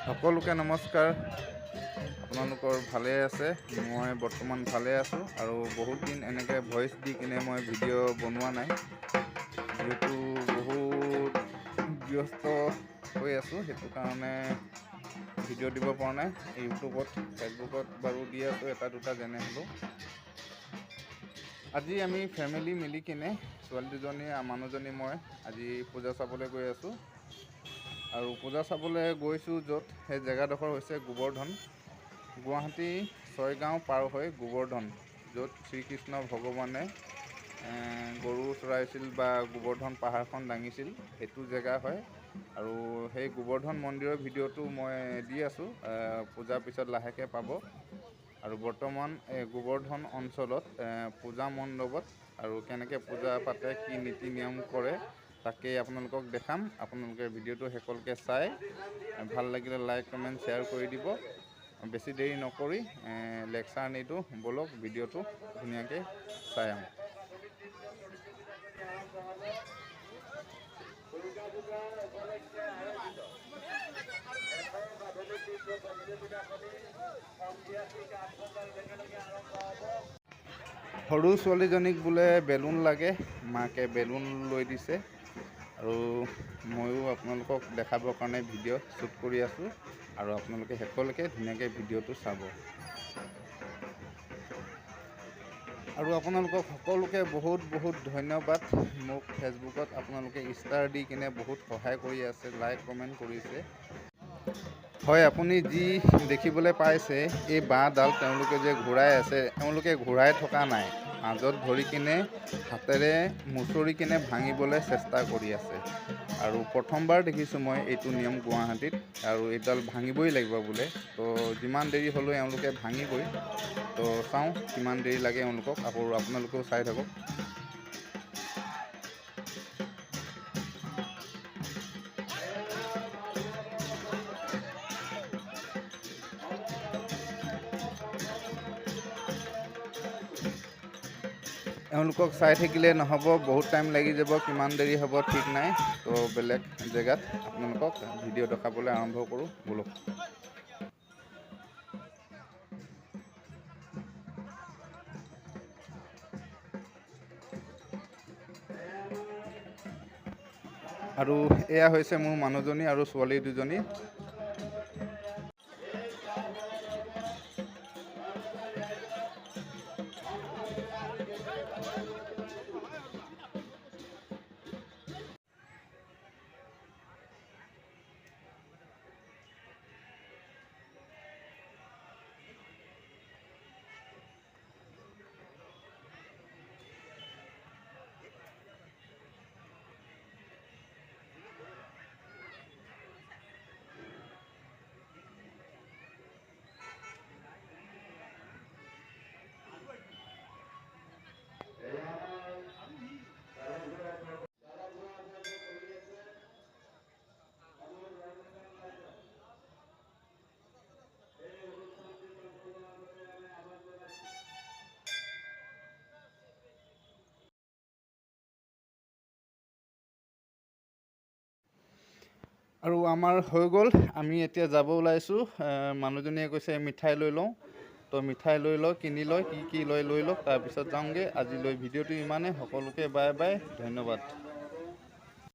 সকলোকে নমস্কাৰ। আপোনালোকৰ ভালে আছে? মই বৰ্তমান ভালে আছোঁ আৰু বহুত দিন এনেকৈ ভইচ দি কিনে মই ভিডিঅ' বনোৱা নাই, যিহেতু বহুত ব্যস্ত হৈ আছোঁ, সেইটো কাৰণে ভিডিঅ' দিব পৰা নাই। ইউটিউবত ফেচবুকত বাৰু দি আছোঁ এটা দুটা যেনে হ'লেও। আজি আমি ফেমিলি মিলি কিনে ছোৱালী দুজনী মানুহজনী মই আজি পূজা চাবলৈ গৈ আছোঁ। আৰু পূজা চাবলৈ গৈছোঁ য'ত, সেই জেগাডোখৰ হৈছে গোবৰ্ধন, গুৱাহাটী ছয়গাঁও পাৰ হৈ গোবৰ্ধন, য'ত শ্ৰীকৃষ্ণ ভগৱানে গৰু চৰাইছিল বা গোবৰ্ধন পাহাৰখন দাঙিছিল, সেইটো জেগা হয়। আৰু সেই গোবৰ্ধন মন্দিৰৰ ভিডিঅ'টো মই দি আছোঁ, পূজাৰ পিছত লাহেকৈ পাব। আৰু বৰ্তমান গোবৰ্ধন অঞ্চলত পূজা মণ্ডপত আৰু কেনেকৈ পূজা পাতে, কি নীতি নিয়ম কৰে, তাকেই আপোনালোকক দেখাম। আপোনালোকে ভিডিঅ'টো শেষলৈকে চাই ভাল লাগিলে লাইক কমেণ্ট শ্বেয়াৰ কৰি দিব। বেছি দেৰি নকৰি লেকচাৰ নিদিওঁ, ব'লক ভিডিঅ'টো ধুনীয়াকৈ চাই আহোঁ। সৰু ছোৱালীজনীক বোলে বেলুন লাগে, মাকে বেলুন লৈ দিছে আৰু ময়ো আপোনালোকক দেখাবৰ কাৰণে ভিডিঅ' শ্বুট কৰি আছোঁ আৰু আপোনালোকে শেষলৈকে ধুনীয়াকৈ ভিডিঅ'টো চাব। আৰু আপোনালোকক সকলোকে বহুত বহুত ধন্যবাদ। মোক ফেচবুকত আপোনালোকে ষ্টাৰ দি কিনে বহুত সহায় কৰি আছে, লাইক কমেণ্ট কৰিছে। হয়, আপুনি যি দেখিবলৈ পাইছে, এই বাঁহডাল তেওঁলোকে যে ঘূৰাই আছে, তেওঁলোকে ঘূৰাই থকা নাই, মাজত ধৰি কিনে হাতেৰে মুচৰি কিনে ভাঙিবলৈ চেষ্টা কৰি আছে। আৰু প্ৰথমবাৰ দেখিছোঁ মই এইটো নিয়ম গুৱাহাটীত, আৰু এইডাল ভাঙিবই লাগিব বোলে। তো যিমান দেৰি হ'লেও এওঁলোকে ভাঙিবই। তো চাওঁ কিমান দেৰি লাগে এওঁলোকক, আকৌ আপোনালোকেও চাই থাকক। এওঁলোকক চাই থাকিলে নহ'ব, বহুত টাইম লাগি যাব, কিমান দেৰি হ'ব ঠিক নাই। তো বেলেগ জেগাত আপোনালোকক ভিডিঅ' দেখাবলৈ আৰম্ভ কৰোঁ, ব'লক। আৰু এয়া হৈছে মোৰ মানুহজনী আৰু ছোৱালী দুজনী। আৰু আমাৰ হৈ গ'ল, আমি এতিয়া যাব ওলাইছোঁ। মানুহজনীয়ে কৈছে মিঠাই লৈ লওঁ, তো মিঠাই লৈ লওঁ, কিনি লয়, কি লয় লৈ লওক, তাৰপিছত যাওঁগৈ। আজিলৈ ভিডিঅ'টো ইমানেই, সকলোকে বাই বাই, ধন্যবাদ।